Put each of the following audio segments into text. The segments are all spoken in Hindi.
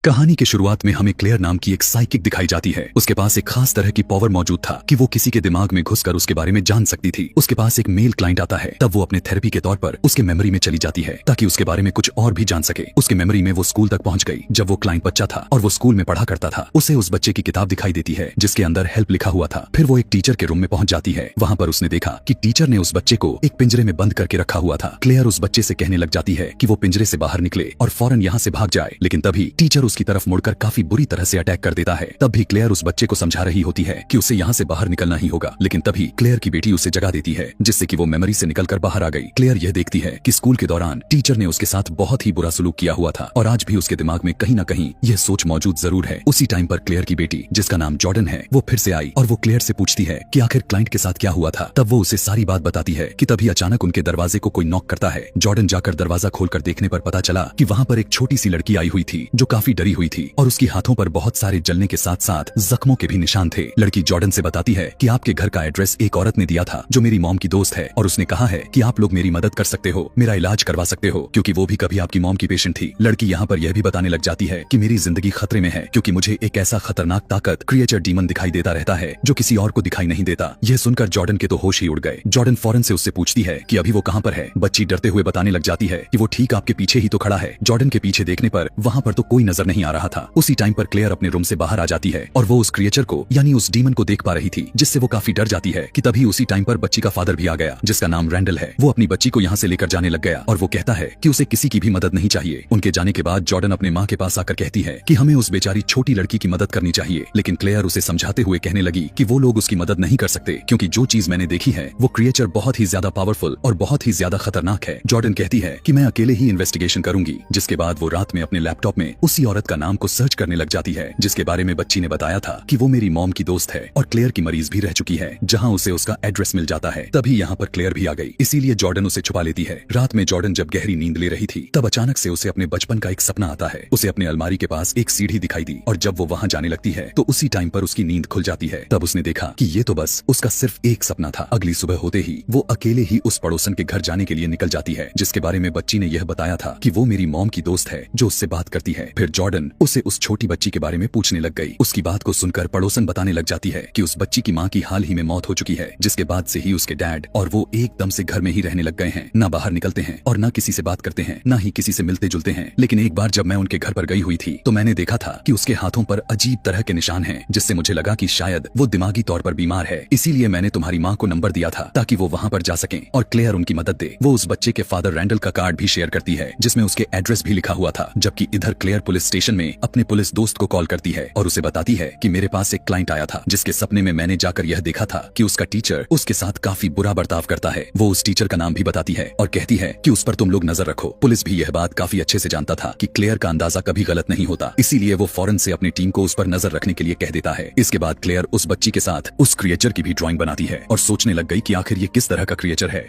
कहानी की शुरुआत में हमें क्लेयर नाम की एक साइकिक दिखाई जाती है। उसके पास एक खास तरह की पावर मौजूद था कि वो किसी के दिमाग में घुसकर उसके बारे में जान सकती थी। उसके पास एक मेल क्लाइंट आता है, तब वो अपने थेरेपी के तौर पर उसके मेमोरी में चली जाती है ताकि उसके बारे में कुछ और भी जान सके। उसके मेमोरी में वो स्कूल तक पहुंच गई जब वो क्लाइंट बच्चा था और वो स्कूल में पढ़ा करता था। उसे उस बच्चे की किताब दिखाई देती है जिसके अंदर हेल्प लिखा हुआ था। फिर वो एक टीचर के रूम में पहुंच जाती है। वहां पर उसने देखा कि टीचर ने उस बच्चे को एक पिंजरे में बंद करके रखा हुआ था। क्लेयर उस बच्चे से कहने लग जाती है कि वो पिंजरे से बाहर निकले और फौरन यहाँ से भाग जाए, लेकिन तभी टीचर उसकी तरफ मुड़कर काफी बुरी तरह से अटैक कर देता है। तब भी क्लेयर उस बच्चे को समझा रही होती है कि उसे यहाँ से बाहर निकलना ही होगा, लेकिन तभी क्लेयर की बेटी उसे जगा देती है जिससे कि वो मेमोरी से निकलकर बाहर आ गई। क्लेयर यह देखती है कि स्कूल के दौरान टीचर ने उसके साथ बहुत ही बुरा सलूक किया हुआ था और आज भी उसके दिमाग में कहीं न कहीं यह सोच मौजूद जरूर है। उसी टाइम पर क्लेयर की बेटी, जिसका नाम जॉर्डन है, वो फिर से आई और वो क्लेयर से पूछती है कि आखिर क्लाइंट के साथ क्या हुआ था। तब वो उसे सारी बात बताती है कि तभी अचानक उनके दरवाजे को कोई नॉक करता है। जॉर्डन जाकर दरवाजा खोलकर देखने पर पता चला कि वहाँ पर एक छोटी सी लड़की आई हुई थी जो काफी डरी हुई थी और उसके हाथों पर बहुत सारे जलने के साथ साथ जख्मों के भी निशान थे। लड़की जॉर्डन से बताती है कि आपके घर का एड्रेस एक औरत ने दिया था जो मेरी मॉम की दोस्त है और उसने कहा है कि आप लोग मेरी मदद कर सकते हो, मेरा इलाज करवा सकते हो, क्योंकि वो भी कभी आपकी मॉम की पेशेंट थी। लड़की यहाँ पर यह भी बताने लग जाती है कि मेरी जिंदगी खतरे में है क्योंकि मुझे एक ऐसा खतरनाक ताकत क्रिएचर डीमन दिखाई देता रहता है जो किसी और को दिखाई नहीं देता। यह सुनकर जॉर्डन के तो होश ही उड़ गए। जॉर्डन फौरन से उससे पूछती है कि अभी वो कहाँ पर है। बच्ची डरते हुए बताने लग जाती है कि वो ठीक आपके पीछे ही तो खड़ा है। जॉर्डन के पीछे देखने पर वहाँ पर तो कोई नजर नहीं आ रहा था। उसी टाइम पर क्लेयर अपने रूम से बाहर आ जाती है और वो उस क्रिएचर को यानी उस डीमन को देख पा रही थी, जिससे वो काफी डर जाती है कि तभी उसी टाइम पर बच्ची का फादर भी आ गया जिसका नाम रैंडल है। वो अपनी बच्ची को यहाँ से लेकर जाने लग गया और वो कहता है कि उसे किसी की भी मदद नहीं चाहिए। उनके जाने के बाद जॉर्डन अपने माँ के पास आकर कहती है कि हमें उस बेचारी छोटी लड़की की मदद करनी चाहिए, लेकिन क्लेयर उसे समझाते हुए कहने लगी कि वो लोग उसकी मदद नहीं कर सकते क्योंकि जो चीज मैंने देखी है वो क्रिएचर बहुत ही ज्यादा पावरफुल और बहुत ही ज्यादा खतरनाक है। जॉर्डन कहती है कि मैं अकेले ही इन्वेस्टिगेशन करूंगी, जिसके बाद वो रात में अपने लैपटॉप में उसी औरत का नाम को सर्च करने लग जाती है जिसके बारे में बच्ची ने बताया था कि वो मेरी मॉम की दोस्त है और क्लेयर की मरीज भी रह चुकी है, जहां उसे उसका एड्रेस मिल जाता है। तभी यहाँ पर क्लेयर भी आ गई, इसीलिए जॉर्डन उसे छुपा लेती है। रात में जॉर्डन जब गहरी नींद ले रही थी तब अचानक से उसे अपने बचपन का एक सपना आता है। उसे अपने अलमारी के पास एक सीढ़ी दिखाई दी और जब वो वहाँ जाने लगती है तो उसी टाइम पर उसकी नींद खुल जाती है। तब उसने देखा कि ये तो बस उसका सिर्फ एक सपना था। अगली सुबह होते ही वो अकेले ही उस पड़ोसन के घर जाने के लिए निकल जाती है जिसके बारे में बच्ची ने यह बताया था कि वो मेरी मॉम की दोस्त है जो उससे बात करती है। फिर जॉर्डन उसे उस छोटी बच्ची के बारे में पूछने लग गई। उसकी बात को सुनकर पड़ोसन बताने लग जाती है कि उस बच्ची की माँ की हाल ही में मौत हो चुकी है, जिसके बाद से ही उसके डैड और वो एकदम से घर में ही रहने लग गए हैं। ना बाहर निकलते हैं और ना किसी से बात करते हैं, ना ही किसी से मिलते जुलते हैं। लेकिन एक बार जब मैं उनके घर पर गई हुई थी तो मैंने देखा था कि उसके हाथों पर अजीब तरह के निशान हैं, जिससे मुझे लगा कि शायद वो दिमागी तौर पर बीमार है। इसीलिए मैंने तुम्हारी माँ को नंबर दिया था ताकि वो वहाँ पर जा सकें और क्लेयर उनकी मदद दे। वो उस बच्चे के फादर रैंडल का कार्ड भी शेयर करती है जिसमें उसके एड्रेस भी लिखा हुआ था, जबकि इधर क्लेयर पुलिस स्टेशन में अपने पुलिस दोस्त को कॉल करती है और उसे बताती है कि मेरे पास एक क्लाइंट आया था जिसके सपने में मैंने जाकर यह देखा था कि उसका टीचर उसके साथ काफी बुरा बर्ताव करता है। वो उस टीचर का नाम भी बताती है और कहती है कि उस पर तुम लोग नजर रखो। पुलिस भी यह बात काफी अच्छे से जानता था कि क्लेयर का अंदाजा कभी गलत नहीं होता, इसीलिए वो फौरन से अपनी टीम को उस पर नजर रखने के लिए कह देता है। इसके बाद क्लेयर उस बच्ची के साथ उस क्रिएचर की भी ड्राइंग बनाती है और सोचने लग गई कि आखिर ये किस तरह का क्रिएचर है।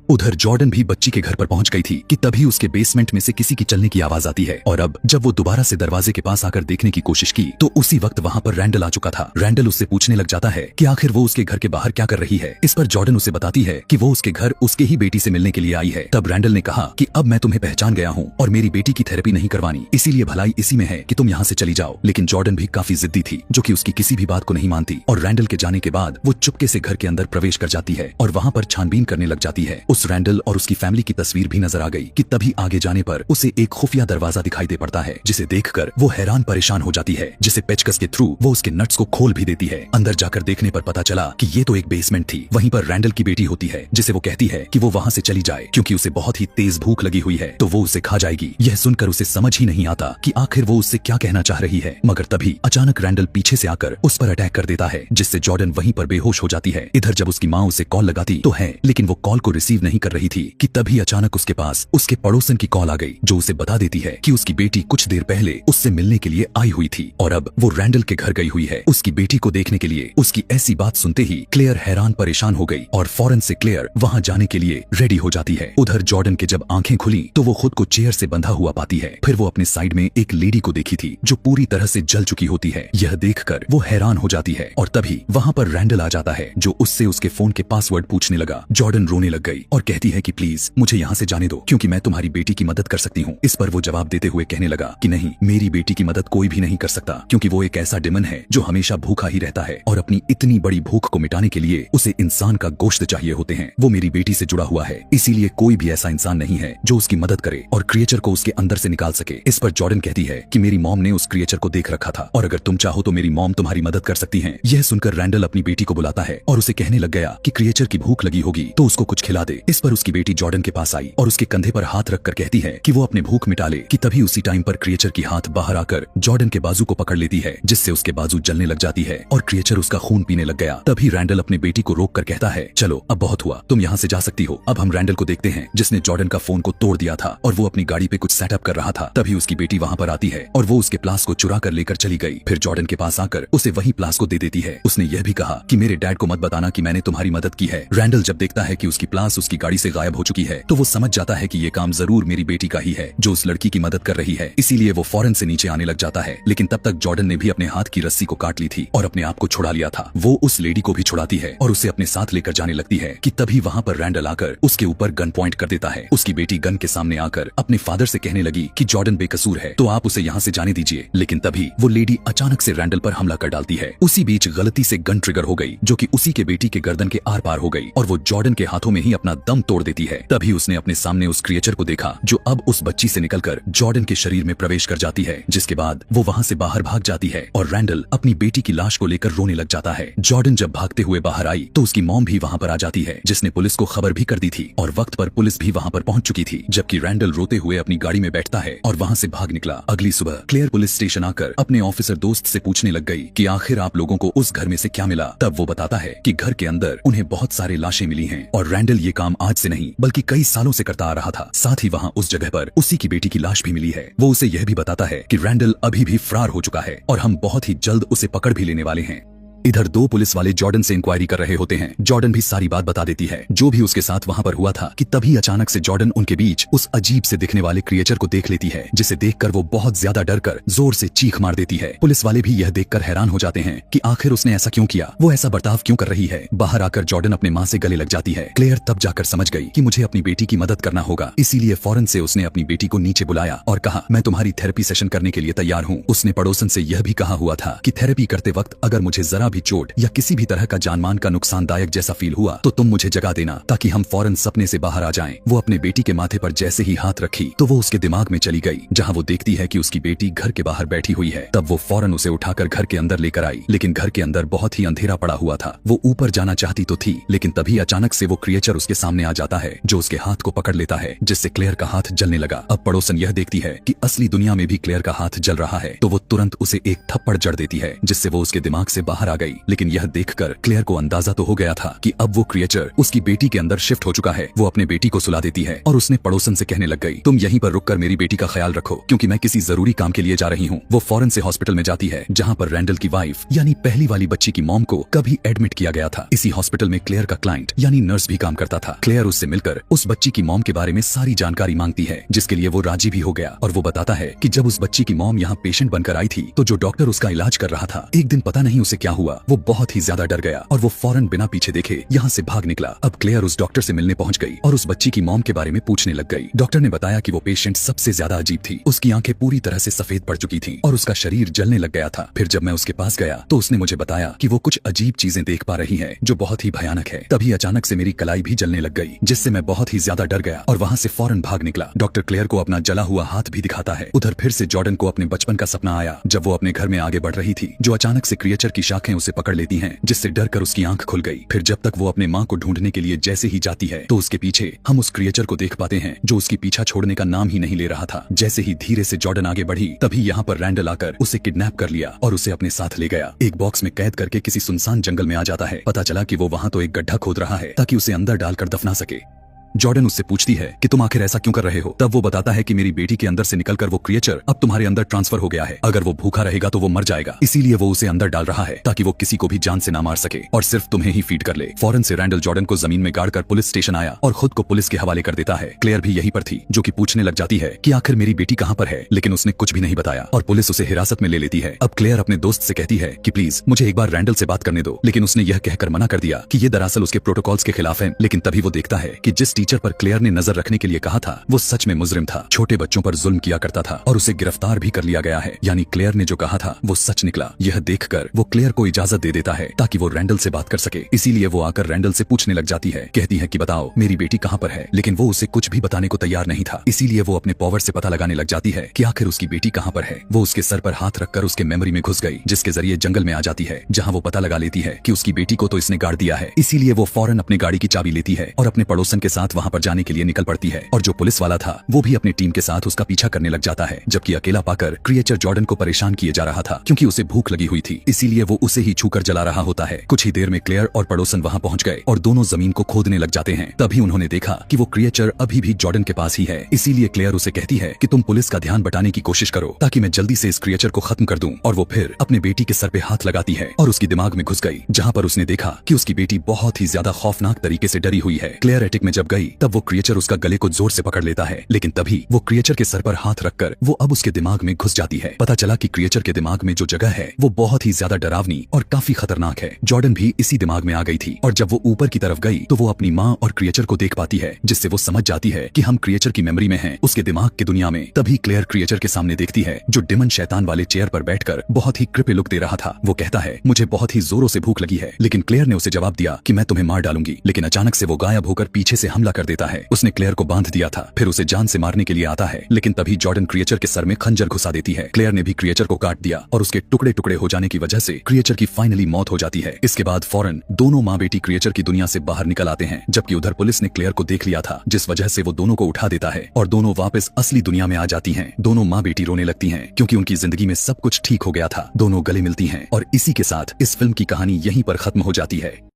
उधर जॉर्डन भी बच्ची के घर पर पहुंच गई थी कि तभी उसके बेसमेंट में से किसी की चलने की आवाज आती है और अब जब वो दोबारा से दरवाजे के पास आकर देखने की कोशिश की तो उसी वक्त वहां पर रैंडल आ चुका था। रैंडल उससे पूछने लग जाता है कि आखिर वो उसके घर के बाहर क्या कर रही है। इस पर जॉर्डन उसे बताती है कि वो उसके घर उसके ही बेटी से मिलने के लिए आई है। तब रैंडल ने कहा कि अब मैं तुम्हें पहचान गया हूँ और मेरी बेटी की थेरेपी नहीं करवानी, इसीलिए भलाई इसी में है कि तुम यहाँ से चली जाओ। लेकिन जॉर्डन भी काफी जिद्दी थी जो कि उसकी किसी भी बात को नहीं मानती और रैंडल के जाने के बाद वो चुपके से घर के अंदर प्रवेश कर जाती है और वहाँ पर छानबीन करने लग जाती है। उस रैंडल और उसकी फैमिली की तस्वीर भी नजर आ गई कि तभी आगे जाने पर उसे एक खुफिया दरवाजा दिखाई दे पड़ता है जिसे देखकर वो हैरान परेशान हो जाती है, जिसे पेचकस के थ्रू वो उसके नट्स को खोल भी देती है। अंदर जाकर देखने पर पता चला कि ये तो एक बेसमेंट थी। वहीं पर रैंडल की बेटी होती है जिसे वो कहती है कि वो वहाँ से चली जाए क्योंकि उसे बहुत ही तेज भूख लगी हुई है तो वो उसे खा जाएगी। यह सुनकर उसे समझ ही नहीं आता कि आखिर वो उससे क्या कहना चाह रही है, मगर तभी अचानक रैंडल पीछे से आकर उस पर अटैक कर देता है जिससे जॉर्डन वहीं पर बेहोश हो जाती है। इधर जब उसकी माँ उसे कॉल लगाती तो है, लेकिन वो कॉल को रिसीव नहीं कर रही थी कि तभी अचानक उसके पास उसके पड़ोसन की कॉल आ गई जो उसे बता देती है कि उसकी बेटी कुछ देर पहले उससे मिलने के लिए आई हुई थी और अब वो रैंडल के घर गई हुई है उसकी बेटी को देखने के लिए। उसकी ऐसी बात सुनते ही क्लेयर हैरान परेशान हो गई और फौरन से क्लेयर वहां जाने के लिए रेडी हो जाती है। उधर जॉर्डन के जब आंखें खुली तो वो खुद को चेयर से बंधा हुआ पाती है। फिर वो अपने साइड में एक लेडी को देखी थी जो पूरी तरह से जल चुकी होती है। यह देखकर वो हैरान हो जाती है और तभी वहां पर रैंडल आ जाता है जो उससे उसके फोन के पासवर्ड पूछने लगा। जॉर्डन रोने लग गई और कहती है कि प्लीज मुझे यहाँ से जाने दो क्योंकि मैं तुम्हारी बेटी की मदद कर सकती हूँ। इस पर वो जवाब देते हुए कहने लगा कि नहीं, मेरी बेटी की मदद कोई भी नहीं कर सकता क्योंकि वो एक ऐसा डेमन है जो हमेशा भूखा ही रहता है और अपनी इतनी बड़ी भूख को मिटाने के लिए उसे इंसान का गोश्त चाहिए होते हैं। वो मेरी बेटी से जुड़ा हुआ है, इसीलिए कोई भी ऐसा इंसान नहीं है जो उसकी मदद करे और क्रिएचर को उसके अंदर से निकाल सके। इस पर जॉर्डन कहती है कि मेरी मॉम ने उस क्रिएचर को देख रखा था और अगर तुम चाहो तो मेरी मॉम तुम्हारी मदद कर सकती है। यह सुनकर रैंडल अपनी बेटी को बुलाता है और उसे कहने लग गया कि क्रिएचर की भूख लगी होगी तो उसको कुछ खिला दे। इस पर उसकी बेटी जॉर्डन के पास आई और उसके कंधे पर हाथ रखकर कहती है कि वो अपने भूख मिटा ले कि तभी उसी टाइम पर क्रिएचर की हाथ बाहर आकर जॉर्डन के बाजू को पकड़ लेती है जिससे उसके बाजू जलने लग जाती है और क्रिएचर उसका खून पीने लग गया। तभी रैंडल अपनी बेटी को रोक कर कहता है चलो अब बहुत हुआ, तुम यहाँ से जा सकती हो। अब हम रैंडल को देखते हैं जिसने जॉर्डन का फोन को तोड़ दिया था और वो अपनी गाड़ी पे कुछ सेटअप कर रहा था। तभी उसकी बेटी वहाँ पर आती है और वो उसके प्लास को चुरा कर लेकर चली गई। फिर जॉर्डन के पास आकर उसे वही प्लास को दे देती है। उसने यह भी कहा कि मेरे डैड को मत बताना कि मैंने तुम्हारी मदद की है। रैंडल जब देखता है कि उसकी प्लास उसकी गाड़ी से गायब हो चुकी है तो वो समझ जाता है कि ये काम जरूर मेरी बेटी का ही है जो उस लड़की की मदद कर रही है, इसीलिए वो फौरन से नीचे आने लग जाता है। लेकिन तब तक जॉर्डन ने भी अपने हाथ की रस्सी को काट ली थी और अपने आप को छुड़ा लिया था। वो उस लेडी को भी छुड़ाती है और उसे अपने साथ लेकर जाने लगती है कि तभी वहाँ पर रैंडल आकर उसके ऊपर गन पॉइंट कर देता है। उसकी बेटी गन के सामने आकर अपने फादर से कहने लगी कि जॉर्डन बेकसूर है तो आप उसे यहाँ से जाने दीजिए। लेकिन तभी वो लेडी अचानक से रैंडल पर हमला कर डालती है। उसी बीच गलती से गन ट्रिगर हो गई जो कि उसी के बेटी के गर्दन के आर पार हो गई और वो जॉर्डन के हाथों में ही अपना दम तोड़ देती है। तभी उसने अपने सामने उस क्रिएचर को देखा जो अब उस बच्ची से निकलकर जॉर्डन के शरीर में प्रवेश कर जाती है, जिसके बाद वो वहाँ से बाहर भाग जाती है और रैंडल अपनी बेटी की लाश को लेकर रोने लग जाता है। जॉर्डन जब भागते हुए बाहर आई तो उसकी मॉम भी वहाँ पर आ जाती है जिसने पुलिस को खबर भी कर दी थी और वक्त पर पुलिस भी वहाँ पर पहुँच चुकी थी। जबकि रैंडल रोते हुए अपनी गाड़ी में बैठता है और वहाँ से भाग निकला। अगली सुबह क्लेयर पुलिस स्टेशन आकर अपने ऑफिसर दोस्त से पूछने लग गई कि आखिर आप लोगों को उस घर में से क्या मिला। तब वो बताता है कि घर के अंदर उन्हें बहुत सारे लाशें मिली हैं और रैंडल ये काम आज से नहीं बल्कि कई सालों से करता आ रहा था। साथ ही वहाँ उस जगह पर उसी की बेटी की लाश भी मिली है। वो उसे यह भी बताता है कि रैंडल अभी भी फरार हो चुका है और हम बहुत ही जल्द उसे पकड़ भी लेने वाले हैं। इधर दो पुलिस वाले जॉर्डन से इंक्वायरी कर रहे होते हैं। जॉर्डन भी सारी बात बता देती है जो भी उसके साथ वहाँ पर हुआ था कि तभी अचानक से जॉर्डन उनके बीच उस अजीब से दिखने वाले क्रिएचर को देख लेती है जिसे देखकर वो बहुत ज्यादा डर कर जोर से चीख मार देती है। पुलिस वाले भी यह देखकर हैरान हो जाते हैं कि आखिर उसने ऐसा क्यों किया, वो ऐसा बर्ताव क्यों कर रही है। बाहर आकर जॉर्डन अपने माँ से गले लग जाती है। क्लेयर तब जाकर समझ गई कि मुझे अपनी बेटी की मदद करना होगा, इसीलिए फौरन से उसने अपनी बेटी को नीचे बुलाया और कहा मैं तुम्हारी थेरेपी सेशन करने के लिए तैयार हूँ। उसने पड़ोसन से यह भी कहा हुआ था कि थेरेपी करते वक्त अगर मुझे जरा भी चोट या किसी भी तरह का जानमान का नुकसानदायक जैसा फील हुआ तो तुम मुझे जगा देना ताकि हम फौरन सपने से बाहर आ जाएं। वो अपने बेटी के माथे पर जैसे ही हाथ रखी तो वो उसके दिमाग में चली गई जहां वो देखती है कि उसकी बेटी घर के बाहर बैठी हुई है। तब वो फौरन उसे उठाकर घर के अंदर लेकर आई, लेकिन घर के अंदर बहुत ही अंधेरा पड़ा हुआ था। वो ऊपर जाना चाहती तो थी लेकिन तभी अचानक से वो क्रिएचर उसके सामने आ जाता है जो उसके हाथ को पकड़ लेता है जिससे क्लेयर का हाथ जलने लगा। अब पड़ोसन यह देखती है कि असली दुनिया में भी क्लेयर का हाथ जल रहा है तो वो तुरंत उसे एक थप्पड़ जड़ देती है जिससे वो उसके दिमाग से बाहर आ गई। लेकिन यह देखकर क्लेयर को अंदाजा तो हो गया था कि अब वो क्रिएचर उसकी बेटी के अंदर शिफ्ट हो चुका है। वो अपने बेटी को सुला देती है और उसने पड़ोसन से कहने लग गई तुम यहीं पर रुककर मेरी बेटी का ख्याल रखो क्योंकि मैं किसी जरूरी काम के लिए जा रही हूँ। वो फौरन से हॉस्पिटल में जाती है जहाँ पर रैंडल की वाइफ यानी पहली वाली बच्ची की मॉम को कभी एडमिट किया गया था। इसी हॉस्पिटल में क्लेयर का क्लाइंट यानी नर्स भी काम करता था। क्लेयर उससे मिलकर उस बच्ची की मॉम के बारे में सारी जानकारी मांगती है जिसके लिए वो राजी भी हो गया और वो बताता है कि जब उस बच्ची की मॉम यहाँ पेशेंट बनकर आई थी तो जो डॉक्टर उसका इलाज कर रहा था एक दिन पता नहीं उसे क्या हुआ, वो बहुत ही ज्यादा डर गया और वो फौरन बिना पीछे देखे यहाँ से भाग निकला। अब क्लेयर उस डॉक्टर से मिलने पहुंच गई और उस बच्ची की मॉम के बारे में पूछने लग गई। डॉक्टर ने बताया कि वो पेशेंट सबसे ज्यादा अजीब थी, उसकी आंखें पूरी तरह से सफेद पड़ चुकी थीं और उसका शरीर जलने लग गया था। फिर जब मैं उसके पास गया तो उसने मुझे बताया कि वो कुछ अजीब चीजें देख पा रही है जो बहुत ही भयानक है। तभी अचानक से मेरी कलाई भी जलने लग गई जिससे मैं बहुत ही ज्यादा डर गया और वहाँ से फौरन भाग निकला। डॉक्टर क्लेयर को अपना जला हुआ हाथ भी दिखाता है। उधर फिर से जॉर्डन को अपने बचपन का सपना आया जब वो अपने घर में आगे बढ़ रही थी जो अचानक से क्रिएचर की शाखें उसे पकड़ लेती हैं जिससे डर कर उसकी आंख खुल गई। फिर जब तक वो अपने माँ को ढूंढने के लिए जैसे ही जाती है तो उसके पीछे हम उस क्रिएचर को देख पाते हैं जो उसकी पीछा छोड़ने का नाम ही नहीं ले रहा था। जैसे ही धीरे से जॉर्डन आगे बढ़ी तभी यहाँ पर रैंडल आकर उसे किडनैप कर लिया और उसे अपने साथ ले गया। एक बॉक्स में कैद करके किसी सुनसान जंगल में आ जाता है। पता चला कि वो वहाँ तो एक गड्ढा खोद रहा है ताकि उसे अंदर डालकर दफना सके। जॉर्डन उससे पूछती है कि तुम आखिर ऐसा क्यों कर रहे हो। तब वो बताता है कि मेरी बेटी के अंदर से निकलकर वो क्रिएचर अब तुम्हारे अंदर ट्रांसफर हो गया है। अगर वो भूखा रहेगा तो वो मर जाएगा, इसीलिए वो उसे अंदर डाल रहा है ताकि वो किसी को भी जान से ना मार सके और सिर्फ तुम्हें ही फीड कर ले। फौरन से रैंडल जॉर्डन को जमीन में गाड़कर पुलिस स्टेशन आया और खुद को पुलिस के हवाले कर देता है। क्लेयर भी यहीं पर थी जो कि पूछने लग जाती है कि आखिर मेरी बेटी कहाँ पर है, लेकिन उसने कुछ भी नहीं बताया और पुलिस उसे हिरासत में ले लेती है। अब क्लेयर अपने दोस्त से कहती है कि प्लीज मुझे एक बार रैंडल से बात करने दो, लेकिन उसने यह कहकर मना कर दिया कि ये दरअसल उसके प्रोटोकॉल्स के खिलाफ है। लेकिन तभी वो देखता है कि जिस टीम टीचर पर क्लेयर ने नजर रखने के लिए कहा था वो सच में मुजरिम था, छोटे बच्चों पर जुल्म किया करता था और उसे गिरफ्तार भी कर लिया गया है। यानी क्लेयर ने जो कहा था वो सच निकला। यह देखकर वो क्लेयर को इजाजत दे देता है ताकि वो रैंडल से बात कर सके। इसीलिए वो आकर रैंडल से पूछने लग जाती है, कहती है कि बताओ मेरी बेटी कहाँ पर है, लेकिन वो उसे कुछ भी बताने को तैयार नहीं था। इसीलिए वो अपने पावर से पता लगाने लग जाती है कि आखिर उसकी बेटी कहाँ पर है। वो उसके सर पर हाथ रखकर उसके मेमोरी में घुस गई, जिसके जरिए जंगल में आ जाती है, जहाँ वो पता लगा लेती है कि उसकी बेटी को तो इसने गाड़ दिया है। इसीलिए वो फौरन अपनी गाड़ी की चाबी लेती है और अपने पड़ोसन के साथ वहाँ पर जाने के लिए निकल पड़ती है। और जो पुलिस वाला था वो भी अपनी टीम के साथ उसका पीछा करने लग जाता है, जबकि अकेला पाकर क्रिएचर जॉर्डन को परेशान किए जा रहा था क्योंकि उसे भूख लगी हुई थी। इसीलिए वो उसे ही छूकर जला रहा होता है। कुछ ही देर में क्लेयर और पड़ोसन वहाँ पहुँच गए और दोनों जमीन को खोदने लग जाते हैं। तभी उन्होंने देखा कि वो क्रिएचर अभी भी जॉर्डन के पास ही है। इसीलिए क्लेयर उसे कहती है कि तुम पुलिस का ध्यान बटाने की कोशिश करो ताकि मैं जल्दी से इस क्रिएचर को खत्म कर दूं। और वो फिर अपने बेटी के सर पे हाथ लगाती है और उसकी दिमाग में घुस गई, जहाँ पर उसने देखा कि उसकी बेटी बहुत ही ज्यादा खौफनाक तरीके से डरी हुई है। क्लेयर एटिक में जब गई तब वो क्रिएचर उसका गले को जोर से पकड़ लेता है, लेकिन तभी वो क्रिएचर के सर पर हाथ रखकर वो अब उसके दिमाग में घुस जाती है। पता चला कि क्रिएचर के दिमाग में जो जगह है वो बहुत ही ज्यादा डरावनी और काफी खतरनाक है। जॉर्डन भी इसी दिमाग में आ गई थी और जब वो ऊपर की तरफ गई तो वो अपनी माँ और क्रिएचर को देख पाती है, जिससे वो समझ जाती है कि हम क्रिएचर की मेमोरी में हैं, उसके दिमाग की दुनिया में। तभी क्लेयर क्रिएचर के सामने देखती है जो डिमन शैतान वाले चेयर पर बैठकर बहुत ही क्रिपी लुक दे रहा था। वो कहता है मुझे बहुत ही जोरों से भूख लगी है, लेकिन क्लेयर ने उसे जवाब दिया कि मैं तुम्हें मार डालूंगी। लेकिन अचानक से वो गायब होकर पीछे से हमला कर देता है। उसने क्लेयर को बांध दिया था, फिर उसे जान से मारने के लिए आता है, लेकिन तभी जॉर्डन क्रिएचर के सर में खंजर घुसा देती है। क्लेयर ने भी क्रिएचर को काट दिया और उसके टुकड़े टुकड़े हो जाने की वजह से क्रिएचर की फाइनली मौत हो जाती है। इसके बाद फौरन दोनों माँ बेटी क्रिएचर की दुनिया से बाहर निकल आते हैं, जबकि उधर पुलिस ने क्लेयर को देख लिया था, जिस वजह से वो दोनों को उठा देता है और दोनों वापस असली दुनिया में आ जाती हैं। दोनों माँ बेटी रोने लगती हैं क्योंकि उनकी जिंदगी में सब कुछ ठीक हो गया था। दोनों गले मिलती हैं और इसी के साथ इस फिल्म की कहानी यहीं पर खत्म हो जाती है।